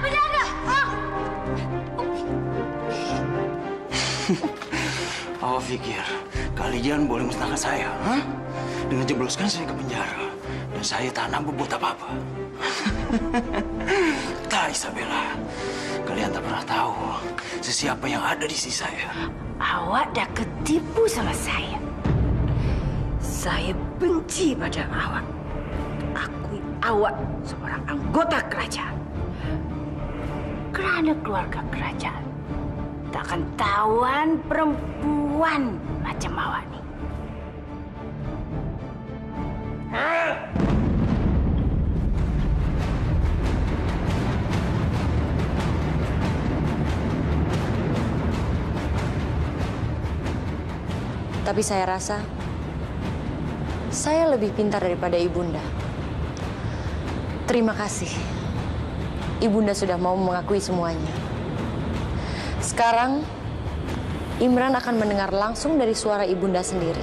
Penjaga! Awak pikir kalian boleh musnahkan saya, ha? Dengan jebloskan saya ke penjara dan saya tak nampak buat apa-apa. Tak, Isabella. Kalian tak pernah tahu sesiapa yang ada di sisi saya. Awak dah ketipu sama saya. Saya benci pada awak. Akui awak seorang anggota kerajaan. Kerana keluarga kerajaan takkan tawan perempuan macam awak ni. Tapi saya rasa saya lebih pintar daripada Ibunda. Terima kasih. Ibunda sudah mau mengakui semuanya. Sekarang, Imran akan mendengar langsung dari suara Ibunda sendiri.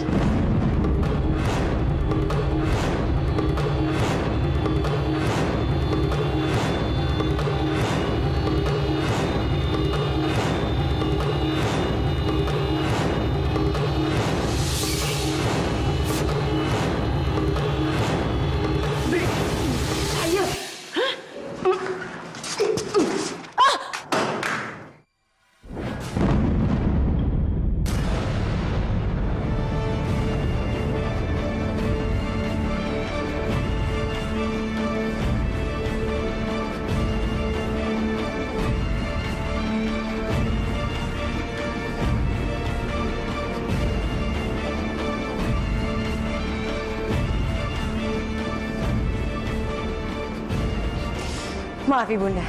Maaf Ibunda,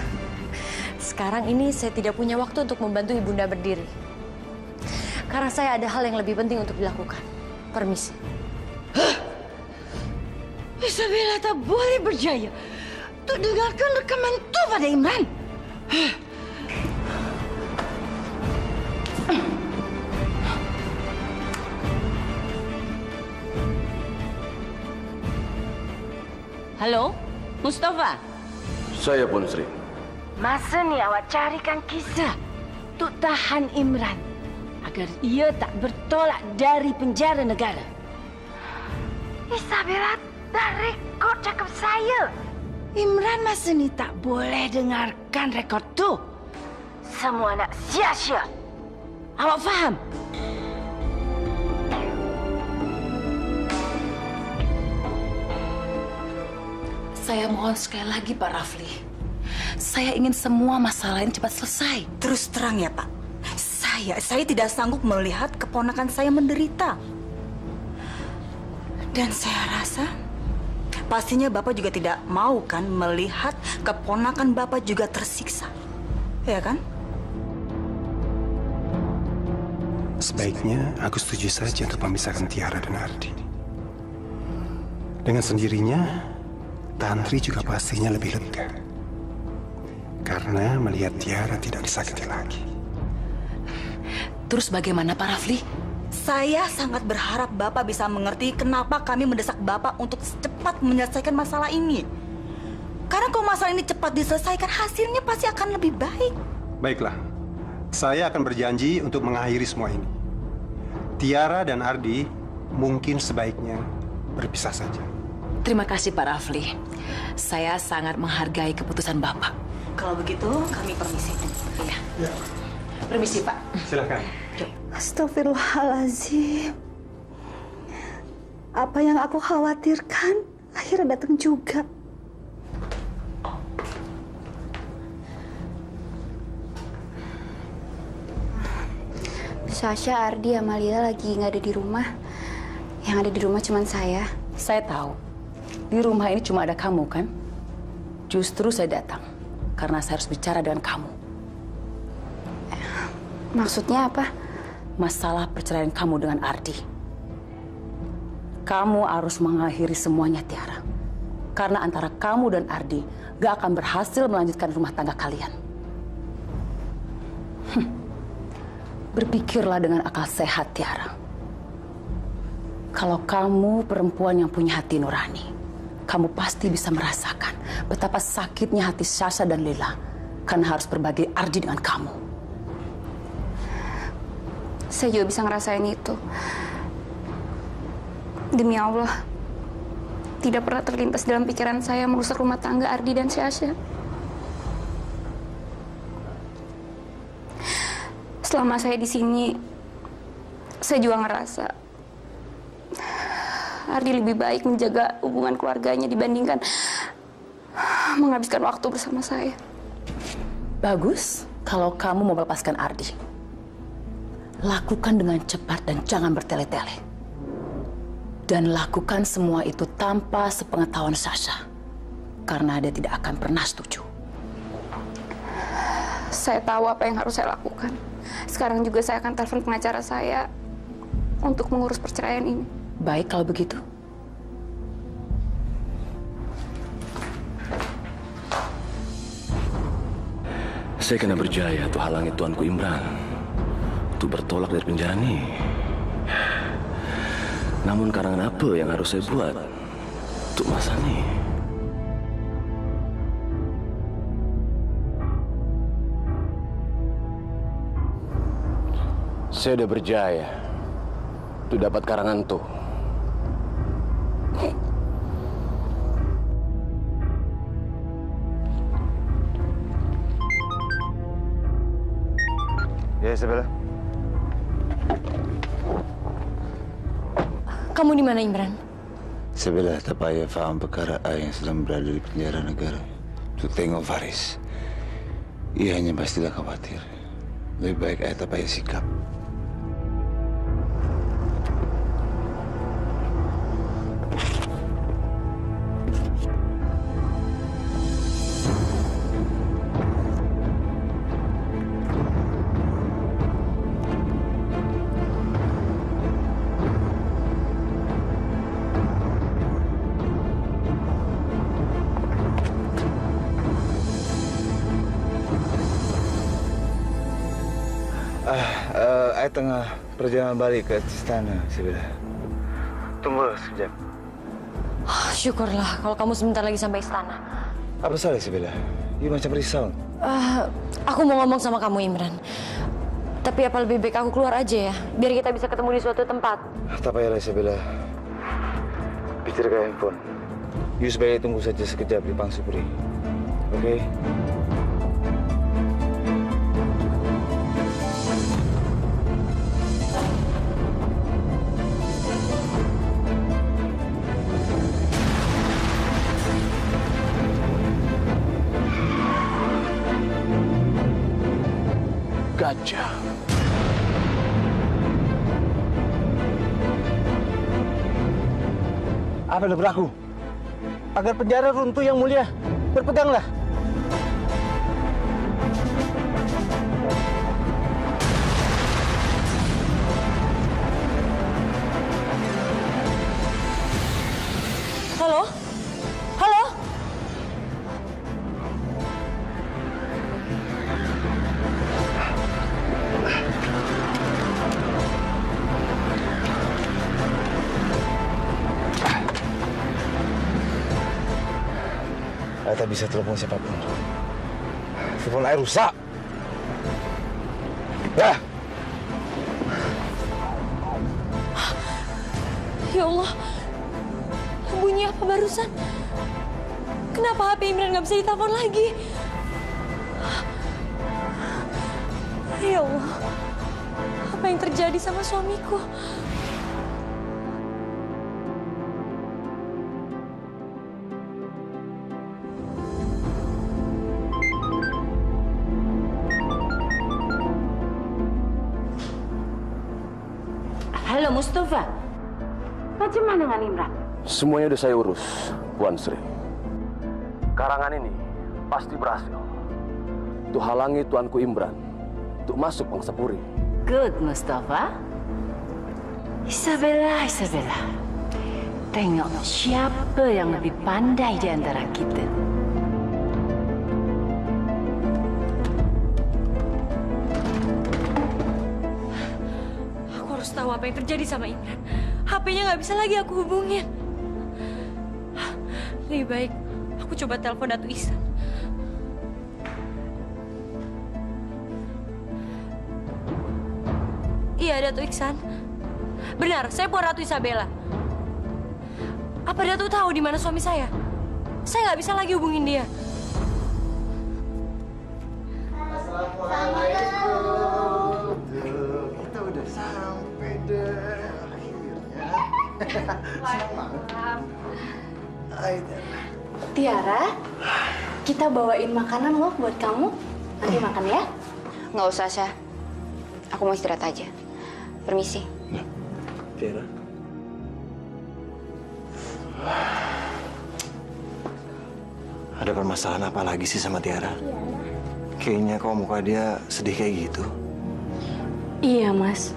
sekarang ini saya tidak punya waktu untuk membantu Ibunda berdiri. Karena saya ada hal yang lebih penting untuk dilakukan. Permisi. Isabella tak boleh berjaya untuk dengarkan rekaman itu pada Imran. Halo, Mustafa. Saya Pun Sri. Masa ni awak carikan kisah untuk tahan Imran agar ia tak bertolak dari penjara negara. Isabella dah rekod cakap saya. Imran masa ni tak boleh dengarkan rekod tu. Semua nak sia-sia. Awak faham? Saya mohon sekali lagi Pak Rafli. Saya ingin semua masalah ini cepat selesai. Terus terang ya Pak, saya tidak sanggup melihat keponakan saya menderita. Dan saya rasa pastinya Bapak juga tidak mau kan melihat keponakan Bapak juga tersiksa. Ya kan? Sebaiknya aku setuju saja untuk memisahkan Tiara dan Ardi. Dengan sendirinya, Tantri juga pastinya lebih lega. Karena melihat Tiara tidak disakiti lagi. Terus bagaimana Pak Rafli? Saya sangat berharap Bapak bisa mengerti kenapa kami mendesak Bapak untuk cepat menyelesaikan masalah ini. Karena kalau masalah ini cepat diselesaikan, hasilnya pasti akan lebih baik. Baiklah, saya akan berjanji untuk mengakhiri semua ini. Tiara dan Ardi mungkin sebaiknya berpisah saja. Terima kasih Pak Rafli. Saya sangat menghargai keputusan Bapak. Kalau begitu, kami permisi. Iya. Permisi Pak. Silakan. Astagfirullahaladzim. Apa yang aku khawatirkan akhirnya datang juga. Sasha, Ardi, Amalia lagi nggak ada di rumah. Yang ada di rumah cuma saya. Saya tahu. Di rumah ini cuma ada kamu kan? Justru saya datang karena saya harus bicara dengan kamu. Maksudnya apa? Masalah perceraian kamu dengan Ardi. Kamu harus mengakhiri semuanya, Tiara. Karena antara kamu dan Ardi gak akan berhasil melanjutkan rumah tangga kalian. Berpikirlah dengan akal sehat, Tiara. Kalau kamu perempuan yang punya hati nurani, kamu pasti bisa merasakan betapa sakitnya hati Sasha dan Lila karena harus berbagi Ardi dengan kamu. Saya juga bisa ngerasain itu. Demi Allah, tidak pernah terlintas dalam pikiran saya merusak rumah tangga Ardi dan Syasha. Selama saya di sini, saya juga ngerasa Ardi lebih baik menjaga hubungan keluarganya dibandingkan menghabiskan waktu bersama saya. Bagus kalau kamu mau melepaskan Ardi. Lakukan dengan cepat dan jangan bertele-tele. Dan lakukan semua itu tanpa sepengetahuan Sasha. Karena dia tidak akan pernah setuju. Saya tahu apa yang harus saya lakukan. Sekarang juga saya akan telepon pengacara saya untuk mengurus perceraian ini. Baik kalau begitu. Saya kena berjaya tuh halangi Tuanku Imran untuk bertolak dari penjara nih. Namun karangan apa yang harus saya buat untuk masa nih? Saya udah berjaya untuk dapat karangan tuh. Ya, Isabella. Kamu di mana, Imran? Isabella, tak payah faham perkara yang sedang berada di penjara negara. Untuk tengok Faris. Ia hanya pastilah khawatir. Lebih baik ayah tak payah sikap. Saya tengah perjalanan balik ke istana, Isabella. Tunggu sekejap. Syukurlah kalau kamu sebentar lagi sampai istana. Apa salah, Isabella? Ia macam risau. Aku mau ngomong sama kamu, Imran. Tapi apa lebih baik aku keluar aja ya, biar kita bisa ketemu di suatu tempat. Tak payahlah, Isabella. Bicara ke handphone. You sebaiknya tunggu saja sekejap di Pangsupuri. Oke? Gajah. Apa yang berlaku? Agar penjara runtuh yang mulia. Berpeganglah. Halo? Halo? Saya tak bisa telepon siapapun. Telepon saya rusak. Ya. Ya Allah. Bunyi apa barusan? Kenapa HP Imran nggak bisa ditelepon lagi? Ya Allah. Apa yang terjadi sama suamiku? Halo Mustafa, macam mana dengan Imran? Semuanya udah saya urus, Puan Sri. Karangan ini pasti berhasil. Untuk halangi Tuanku Imran untuk masuk Pangsapuri. Good Mustafa. Isabella. Tengok siapa yang lebih pandai di antara kita. Tahu apa yang terjadi sama Imran. HP-nya nggak bisa lagi aku hubungin. Lebih baik aku coba telepon Datu Ihsan. Iya, Datuk Iksan. Benar, saya bukan Ratu Isabella. Apa Datuk tahu di mana suami saya? Saya nggak bisa lagi hubungin dia. Kita udah sampai deh akhirnya. Tiara, kita bawain makanan loh buat kamu. Nanti makan ya. Nggak usah, Syah. Aku mau istirahat aja. Permisi. Tiara. Ada permasalahan apa lagi sih sama Tiara? Kayaknya kok muka dia sedih kayak gitu. Iya, Mas.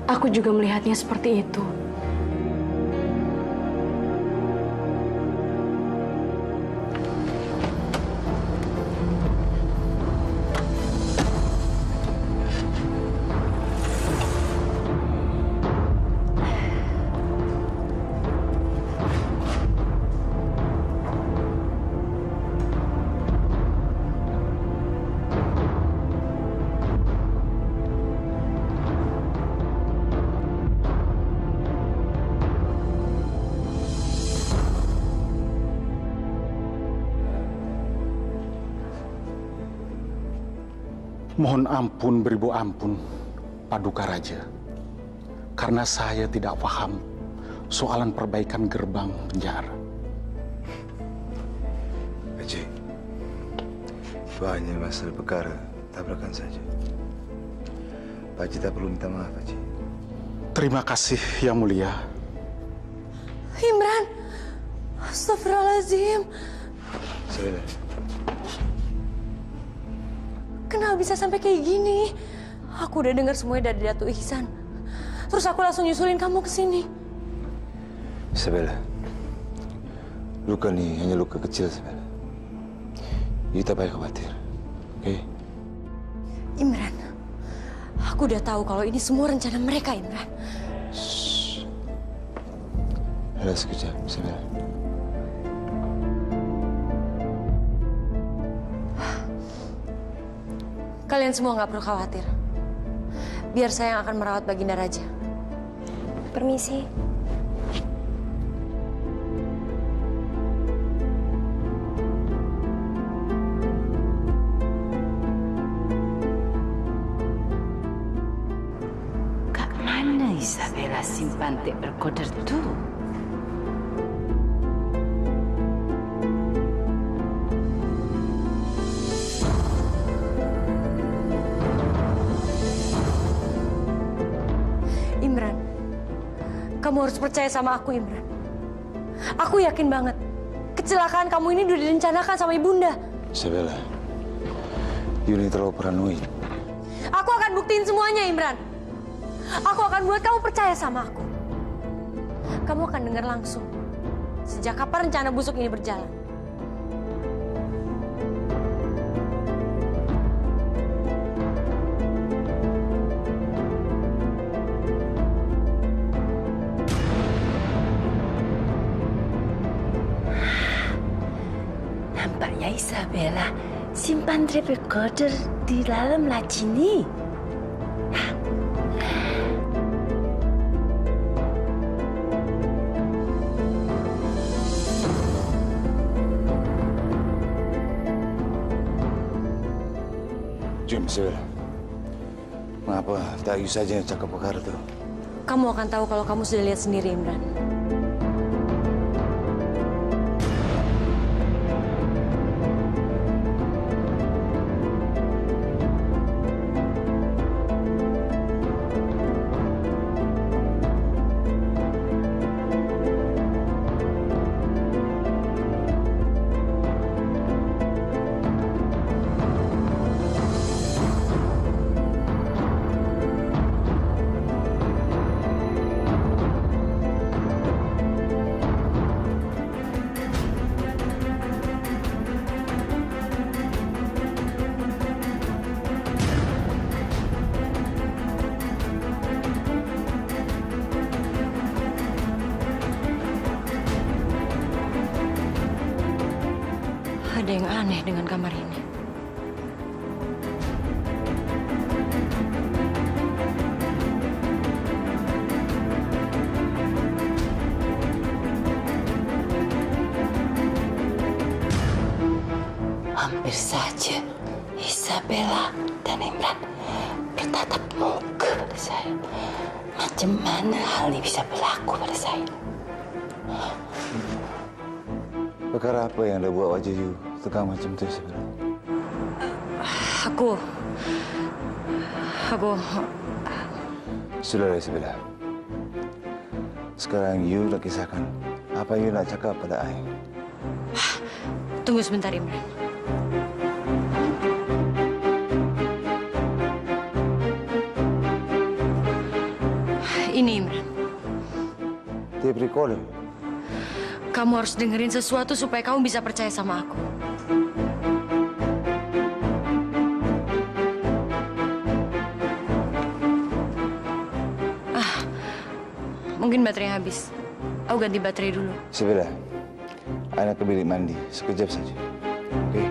Aku juga melihatnya seperti itu. Mohon ampun beribu ampun, Paduka Raja. Karena saya tidak paham soalan perbaikan gerbang penjara. Haji, itu hanya masalah perkara tabrakan saja. Pak Haji tak perlu minta maaf, Haji. Terima kasih, Yang Mulia. Imran, astagfirullahaladzim. Sudah. Kenapa bisa sampai kayak gini? Aku udah dengar semuanya dari Datuk Ihsan. Terus aku langsung nyusulin kamu ke sini. Isabella, luka nih hanya luka kecil, Isabella. You tak payah khawatir, oke? Imran, aku udah tahu kalau ini semua rencana mereka, Imran. Ada sekejap, Isabella. Kalian semua nggak perlu khawatir. Biar saya yang akan merawat Baginda Raja. Permisi. Kak mana Isabella simpan teh berkoder tu? Imran, kamu harus percaya sama aku, Imran. Aku yakin banget, kecelakaan kamu ini udah direncanakan sama Ibunda. Isabella, you ini terlalu paranoid. Aku akan buktiin semuanya, Imran. Aku akan buat kamu percaya sama aku. Kamu akan dengar langsung sejak kapan rencana busuk ini berjalan. Nampaknya Isabella simpan tape recorder di dalam laci ni. Jom, Isabella. Mengapa tak you saja yang cakap perkara itu? Kamu akan tahu kalau kamu sudah lihat sendiri, Imran. Ada yang aneh dengan kamar ini. saja Isabella dan Imran bertatap muka pada saya, macam mana hal ini bisa berlaku pada saya? Perkara apa yang dah buat wajah you tegang macam tu sebenarnya? Aku... Sudahlah Isabella. Sekarang you nak kisahkan apa you nak cakap pada I. Tunggu sebentar, Imran. Ini, Imran. Tape recorder. Kamu harus dengerin sesuatu supaya kamu bisa percaya sama aku. Mungkin baterainya habis. Aku ganti baterai dulu. Isabella, I nak ke bilik mandi. Sekejap saja. Okey?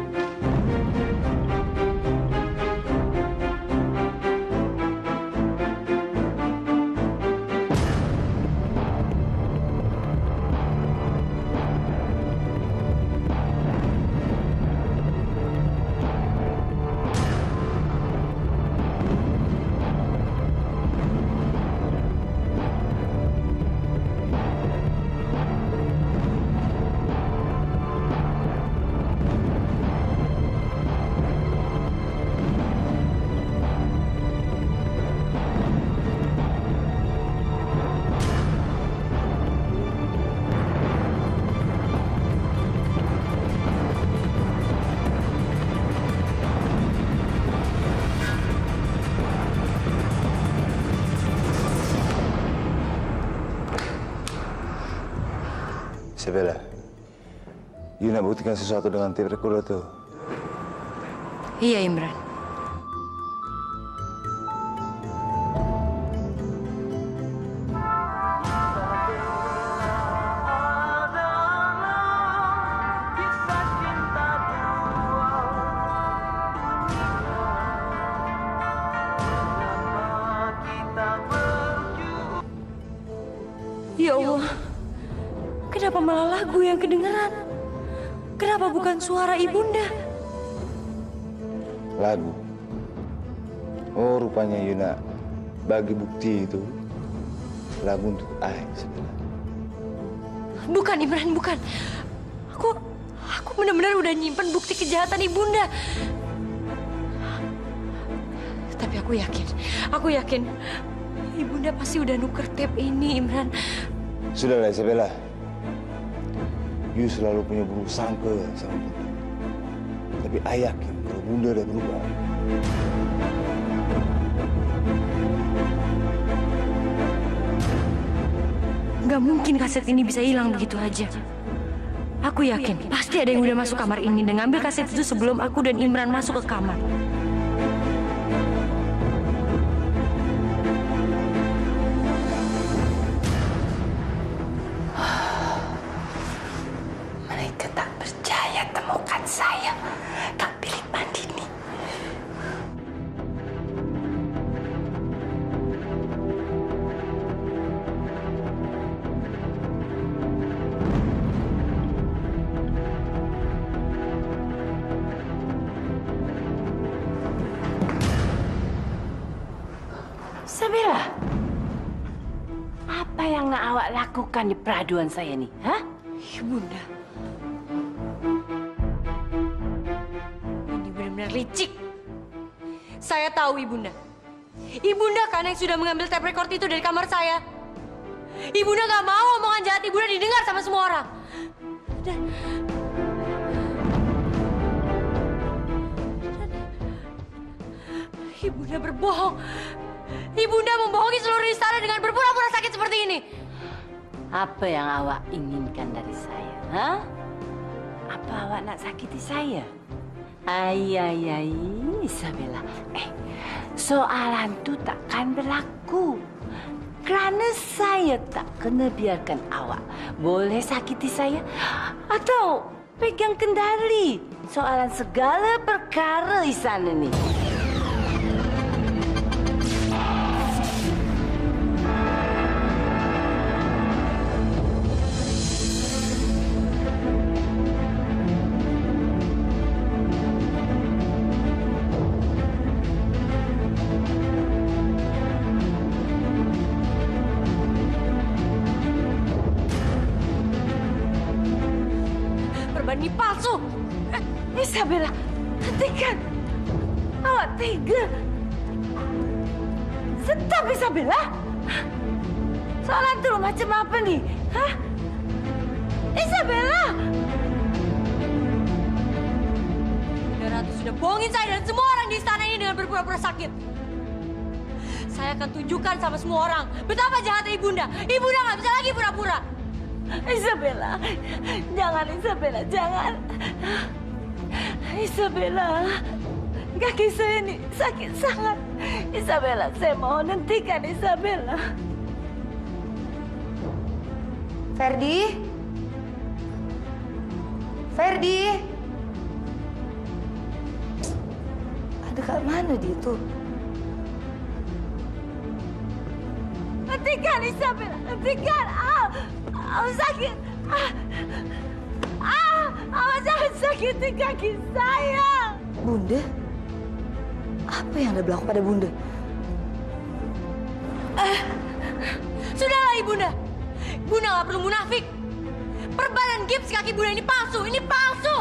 Isabella, you nak buktikan sesuatu dengan tape recorder tu? Iya, Imran. Ya Allah. Kenapa malah lagu yang kedengeran? Kenapa bukan suara ibunda? Lagu. Oh, rupanya you nak bagi bukti itu. Lagu untuk I sebenarnya. Bukan, Imran, bukan. Aku benar-benar udah nyimpen bukti kejahatan ibunda. Tapi aku yakin ibunda pasti udah nuker tape ini, Imran. Sudahlah, Isabella. You selalu punya buruk sangka sama Bunda. Tapi I yakin kalau Bunda dah berubah. Gak mungkin kaset ini bisa hilang begitu aja. Aku yakin pasti ada yang udah masuk kamar ini dan ngambil kaset itu sebelum aku dan Imran masuk ke kamar. Saya tak bilik mandi ini. Sabila, apa yang nak awak lakukan di peraduan saya ni? Hah? Ibunda. Licik. Saya tahu Ibunda. Ibunda kan yang sudah mengambil tape record itu dari kamar saya. Ibunda gak mau omongan jahat Ibunda didengar sama semua orang. Dan Ibunda berbohong. Ibunda membohongi seluruh istana dengan berpura-pura sakit seperti ini. Apa yang awak inginkan dari saya? Hah? Apa awak nak sakiti saya? Ai, Isabella. Soalan tu takkan berlaku. Kerana saya tak kena biarkan awak boleh sakiti saya atau pegang kendali soalan segala perkara istana ni. palsu. Isabella, hentikan. Awak tega. Stop, Isabella. Soalan tuh macam apa nih? Hah? Isabella! Bunda Ratu sudah bohongin saya dan semua orang di istana ini dengan berpura-pura sakit. Saya akan tunjukkan sama semua orang betapa jahatnya Ibunda. Ibunda nggak bisa lagi pura-pura. Isabella, jangan Isabella, jangan. Isabella, kaki saya ini sakit sangat. Isabella, saya mohon hentikan Isabella. Ferdi? Ferdi? Ada kat mana dia tuh? Hentikan Isabella, hentikan. Sakit. Jangan sakiti kaki saya. Bunda? Apa yang Anda berlaku pada Bunda? Sudahlah Ibunda. Bunda nggak perlu munafik. Perban gips kaki Bunda ini palsu. Ini palsu.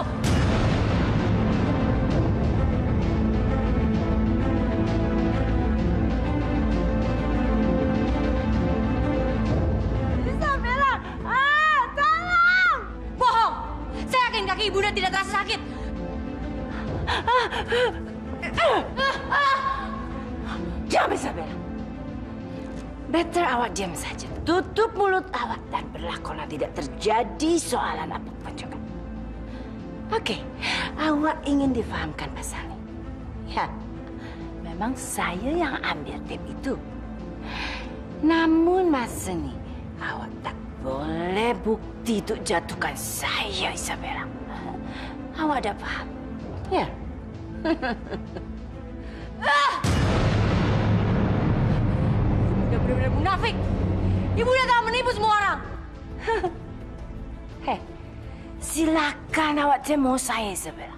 Isabella, tolong. Bohong. Saya yakin kaki Ibunda tidak terasa sakit. Diam, Isabella. Better awak diam saja. Tutup mulut awak dan berlakulah tidak terjadi soalan apapun juga. Oke, awak ingin difahamkan pasal ini. Ya, memang saya yang ambil tip itu. Namun masa ini, awak tak boleh bukti untuk jatuhkan saya, Isabella. Awak ada paham? Ya. Udah benar-benar munafik. Ibu udah telah menipu semua orang. Hei, silakan awak demo saya, Isabella.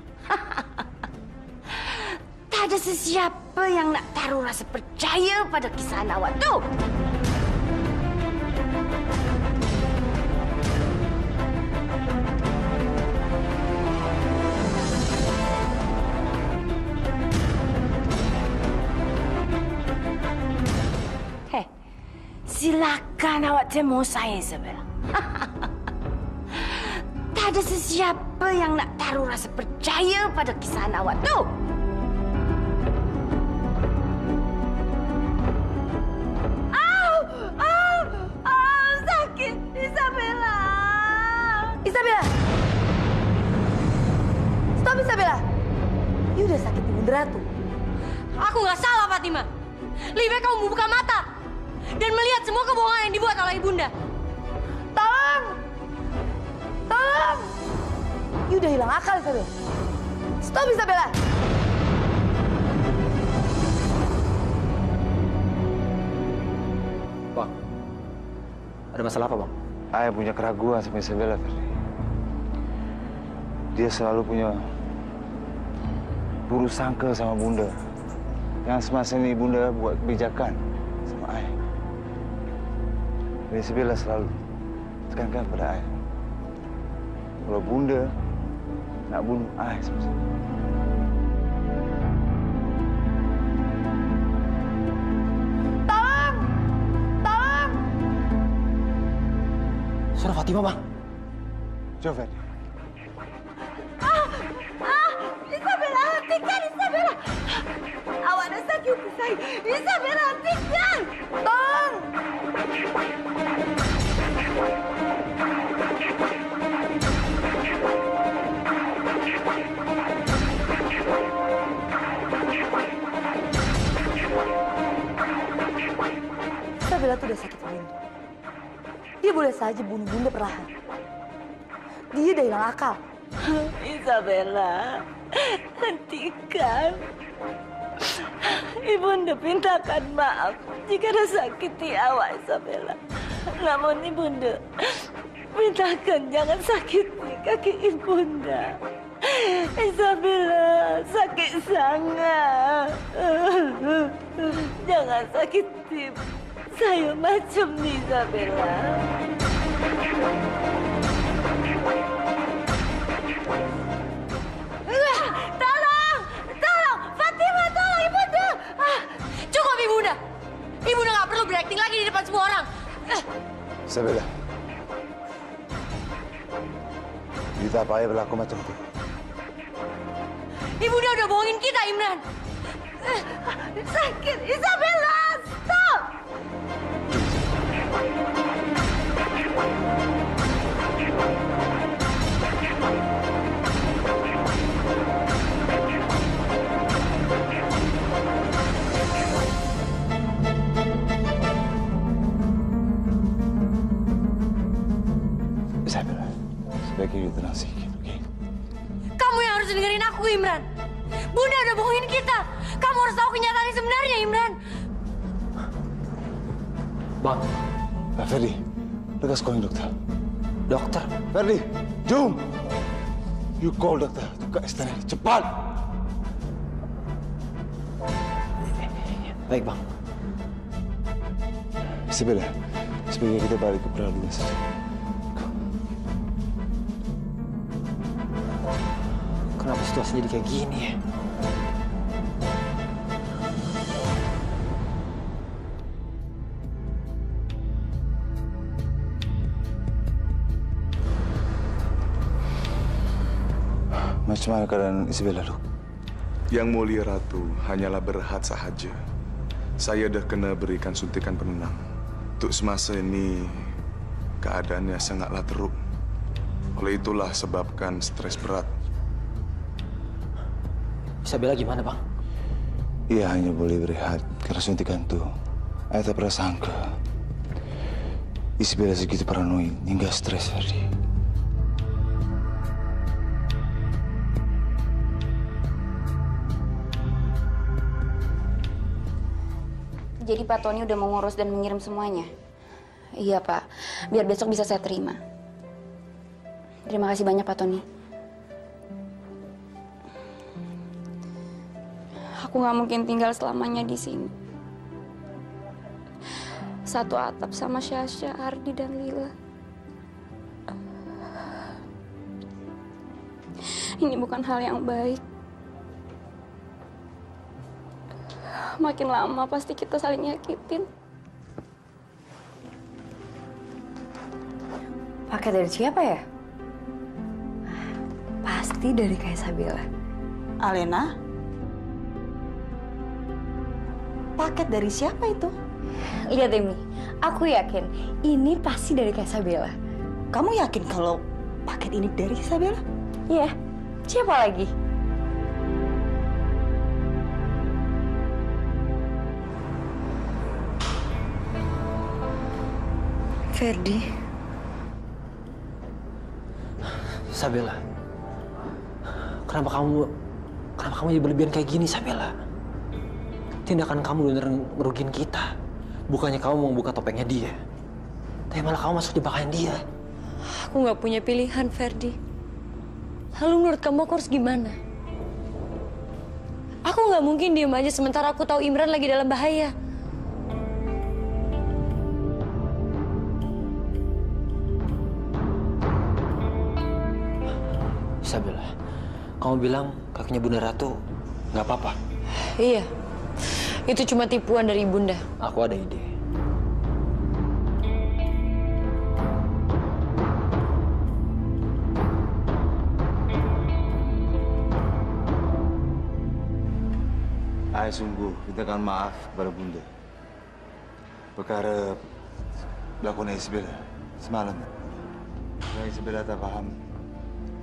Tak ada sesiapa yang nak taruh rasa percaya pada kisah awak tu. Silakan awak demo saya, Isabella. Tak ada sesiapa yang nak taruh rasa percaya pada kisah awak tu. Sakit, Isabella. Isabella! Stop, Isabella! You udah sakit di Bunda Ratu. Aku nggak salah, Fatima. Lebih baik kamu membuka mata dan melihat semua kebohongan yang dibuat oleh Ibunda. Tolong! Tolong! You udah hilang akal, Isabella. Stop, Isabella! Bang, ada masalah apa, Bang? Ayah punya keraguan sama Isabella, Ferdi. Dia selalu punya buruk sangka sama Bunda. Yang semasa ini Bunda buat kebijakan sama ayah. Dan Isabella selalu tekankan pada ayah kalau Bunda nak bunuh ayah semasa ini. Tolong! Tolong! Suara Fatima, Bang. Jom, Ferdi. Isabella, hentikan, Isabella. Awak dah sakiti saya. Isabella, hentikan. Tolong! Isabella tuh udah sakit Bunda. Dia boleh saja bunuh Bunda perlahan. Dia udah hilang akal. Isabella, hentikan. Ibunda mintakan maaf jika dah sakiti awak, Isabella. Namun Ibunda mintakan jangan sakiti kaki Ibunda. Isabella sakit sangat. Jangan sakiti saya macam ni, Isabella. Isabella. Kita apa yang berlaku macam itu? Ibunda udah bohongin kita, Imran. Sakit, Isabella, stop! Isabella, sebaiknya you tenang sedikit, oke? Kamu yang harus dengerin aku, Imran. Bunda udah bohongin kita. Kamu harus tahu kenyataan yang sebenarnya, Imran. Bang. Ferdi, let us calling dokter. Dokter? Ferdi, jom! You call dokter ke istana, cepat! Baik, Bang. Isabella, sebaiknya kita balik ke Praduga saja. Kenapa situasi jadi kayak gini ya? Macam mana keadaan Isabella, dok? Yang Mulia Ratu hanyalah berehat sahaja. Saya dah kena berikan suntikan penenang. Untuk semasa ini, keadaannya sangatlah teruk. Oleh itulah sebabkan stres berat. Isabella gimana, Bang? Ia hanya boleh berehat karena suntikan itu. Saya tak pernah sangka Isabella segitu paranoid hingga stres, Ferdi. Jadi Pak Tony udah mau ngurus dan mengirim semuanya? Iya, Pak. Biar besok bisa saya terima. Terima kasih banyak, Pak Tony. Aku nggak mungkin tinggal selamanya di sini. Satu atap sama Syasha, Ardi, dan Lila. Ini bukan hal yang baik. Makin lama pasti kita saling nyakitin. Paket dari siapa ya? Pasti dari Kak Isabella. Alena? Paket dari siapa itu? Lihat, Emi. Aku yakin ini pasti dari Kak Isabella. Kamu yakin kalau paket ini dari Isabella? Iya. Siapa lagi? Ferdi. Isabella. Kenapa kamu jadi berlebihan kayak gini, Isabella? Tindakan kamu benar merugikan kita. Bukannya kamu mau buka topengnya dia, tapi malah kamu masuk jebakan dia. Aku nggak punya pilihan, Ferdi. Lalu menurut kamu aku harus gimana? Aku nggak mungkin diem aja sementara aku tahu Imran lagi dalam bahaya. Isabella, kamu bilang kakinya Bunda Ratu nggak apa-apa? Iya, itu cuma tipuan dari Bunda. Aku ada ide. Saya sungguh mintakan maaf kepada Bunda. Perkara berlakunya Isabella semalam. Karena Isabella tak paham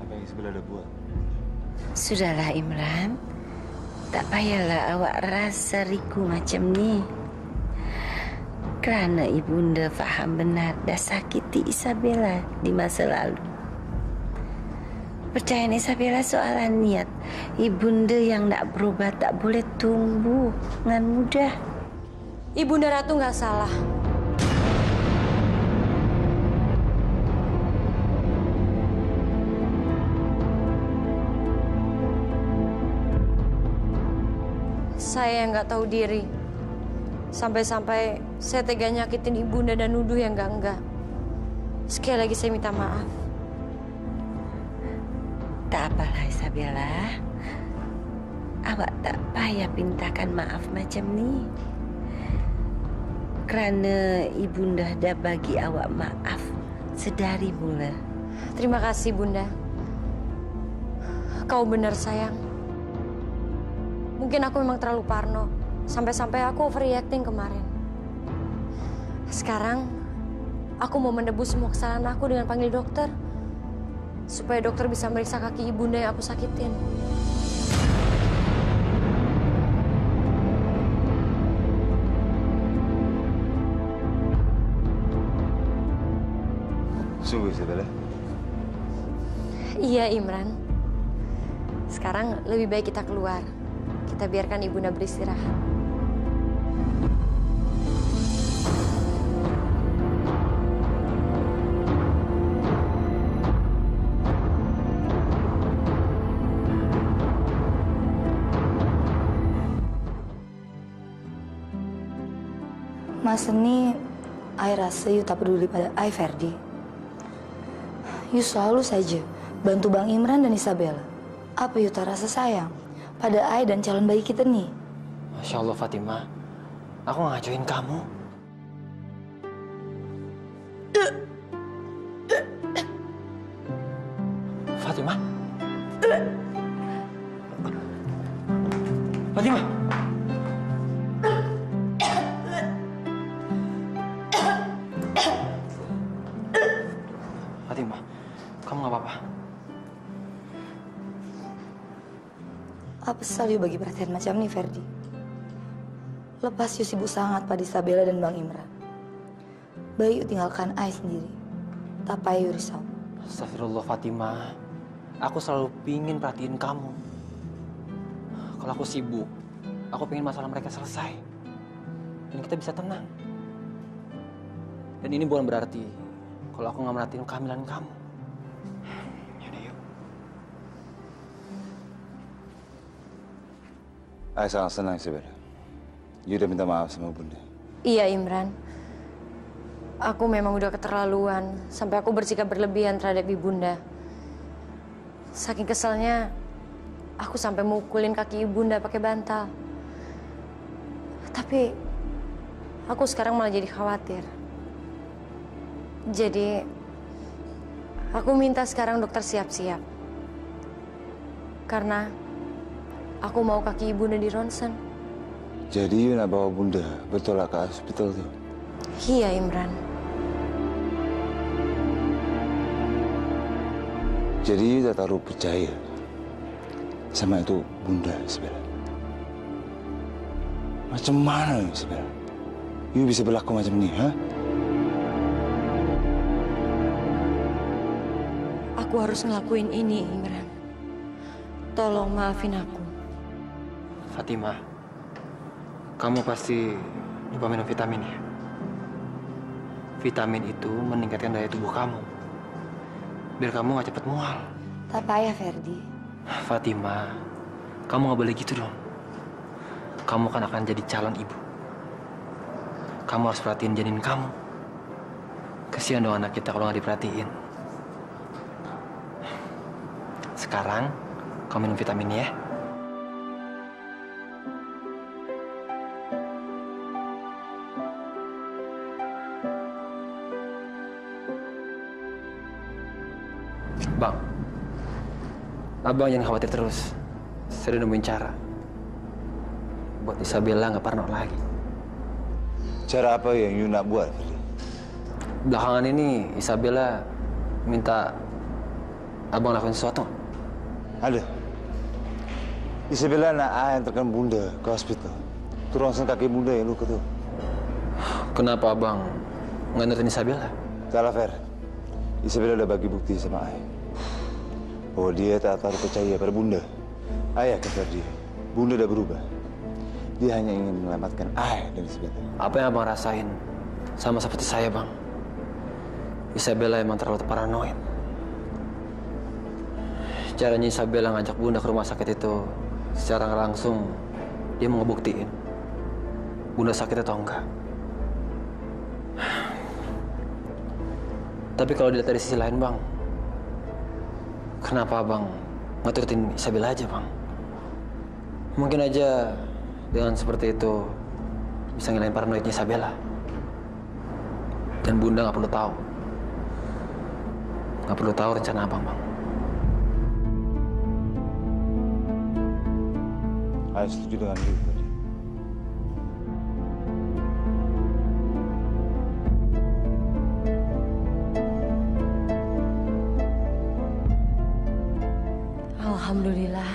apa yang Isabella dah buat. Sudahlah, Imran. Tak payahlah awak rasa riku macam ni. Kerana ibunda faham benar dah sakiti Isabella di masa lalu. Percayaan Isabella soalan niat. Ibunda yang nak berubat tak boleh tumbuh dengan mudah. Ibunda Ratu nggak salah. Saya yang nggak tahu diri. Sampai-sampai saya tega nyakitin ibunda dan nuduh yang enggak. Sekali lagi saya minta maaf. Tak apalah, Isabella. Awak tak payah pintakan maaf macam ni. kerana ibunda dah bagi awak maaf sedari mula. Terima kasih, Bunda. Kau benar, sayang. Mungkin aku memang terlalu parno. Sampai-sampai aku overreacting kemarin. Sekarang, aku mau menebus semua kesalahan aku dengan panggil dokter. Supaya dokter bisa meriksa kaki ibunda yang aku sakitin. Sungguh, Isabella. Iya, Imran. Sekarang lebih baik kita keluar. Kita biarkan ibunda beristirahat. Mas Seni, I rasa you tak peduli pada I, Ferdi. You selalu saja bantu Bang Imran dan Isabella. Apa you tak rasa sayang pada I dan calon bayi kita nih? Masya Allah, Fatimah. Aku nggak ngacuin kamu. Fatimah? Fatimah? Fatimah, kamu nggak apa-apa? Apa selalu you bagi perhatian macam nih, Ferdi? Lepas you sibuk sangat pada Isabella dan Bang Imran. Bayi you tinggalkan I sendiri. Tak payah you risau. Astagfirullah, Fatimah. Aku selalu pingin perhatiin kamu. Kalau aku sibuk, aku pengen masalah mereka selesai. Dan kita bisa tenang. Dan ini bukan berarti kalau aku nggak merhatiin kehamilan kamu. Yaudah, yuk. Saya sangat senang, Isabella. You udah minta maaf sama Bunda. Iya, Imran. Aku memang udah keterlaluan. Sampai aku bersikap berlebihan terhadap ibunda. Saking keselnya, aku sampai mukulin kaki ibunda pakai bantal. Tapi, aku sekarang malah jadi khawatir. Jadi, aku minta sekarang dokter siap-siap. Karena aku mau kaki ibunda di ronsen. Jadi you nak bawa Bunda bertolak ke hospital tuh? Iya, Imran. Jadi you tak taruh percaya sama itu Bunda, Isabella. Macam mana, Isabella? You bisa berlaku macam ni, ha? Aku harus ngelakuin ini, Imran. Tolong maafin aku. Fatimah, kamu pasti lupa minum vitamin ya? Vitamin itu meningkatkan daya tubuh kamu. Biar kamu gak cepet mual. Tak payah, Ferdi. Fatimah, kamu gak boleh gitu dong. Kamu kan akan jadi calon ibu. Kamu harus perhatiin janin kamu. Kasihan dong anak kita kalau gak diperhatiin. Sekarang, kamu minum vitamin ya. Bang, abang jangan khawatir terus. Saya udah nemuin cara buat Isabella nggak parno lagi. Cara apa yang you nak buat, Ferdi? Belakangan ini Isabella minta abang lakuin sesuatu. Ada. Isabella nak antarkan Bunda ke hospital. Turunkan kaki Bunda yang luka tuh. Kenapa abang nggak nurutin Isabella? Salah, Fer. Isabella udah bagi bukti sama Ayah bahwa dia tak taruh percaya pada Bunda. Ayah kata dia, Bunda udah berubah. Dia hanya ingin menyelamatkan Ayah dan Isabella. Apa yang abang rasain sama seperti saya, Bang. Isabella emang terlalu paranoid. Caranya Isabella ngajak Bunda ke rumah sakit itu secara nggak langsung dia mau ngebuktiin Bunda sakit atau enggak. Tapi kalau dilihat dari sisi lain, Bang, kenapa Bang nggak turutin Isabella aja, Bang? Mungkin aja dengan seperti itu bisa ngilangin paranoidnya Isabella. Dan Bunda nggak perlu tahu. Nggak perlu tahu rencana Abang, Bang. Ayah setuju dengan you, Ferdi. Alhamdulillah,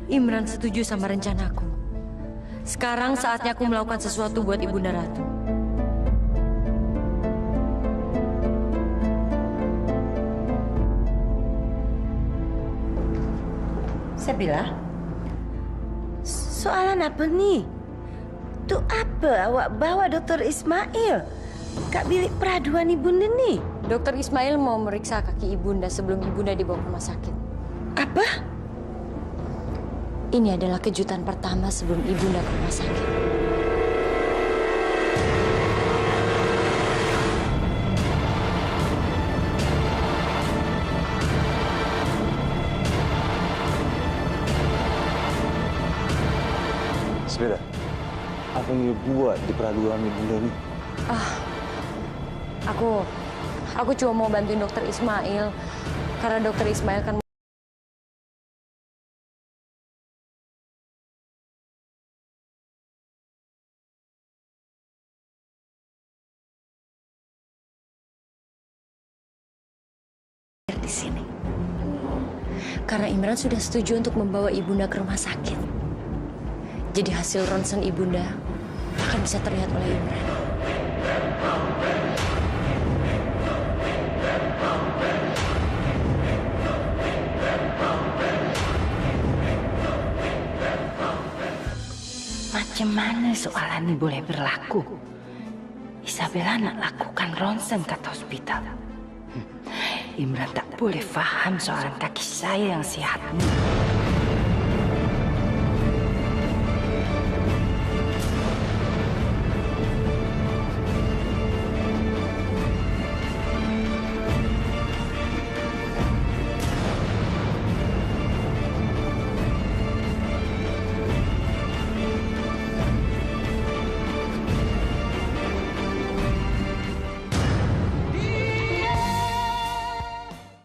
Imran setuju sama rencanaku. Sekarang saatnya aku melakukan sesuatu buat Ibunda Ratu. Sabila, soalan apa nih? Tuh apa awak bawa Dokter Ismail? Kak bilik peraduan Ibunda nih. Dokter Ismail mau meriksa kaki Ibunda sebelum Ibunda dibawa ke rumah sakit. Apa? Ini adalah kejutan pertama sebelum Ibunda ke rumah sakit. Sabila, apa yang you buat di peraduan Ibunda ini? Aku cuma mau bantuin Dokter Ismail. Karena Dokter Ismail kan Di sini. karena Imran sudah setuju untuk membawa Ibunda ke rumah sakit. Jadi hasil ronsen Ibunda akan bisa terlihat oleh Imran. Macam mana soalan ini boleh berlaku? Isabella nak lakukan ronsen kata hospital. Imran tak boleh faham soalan kaki saya yang sehat ini.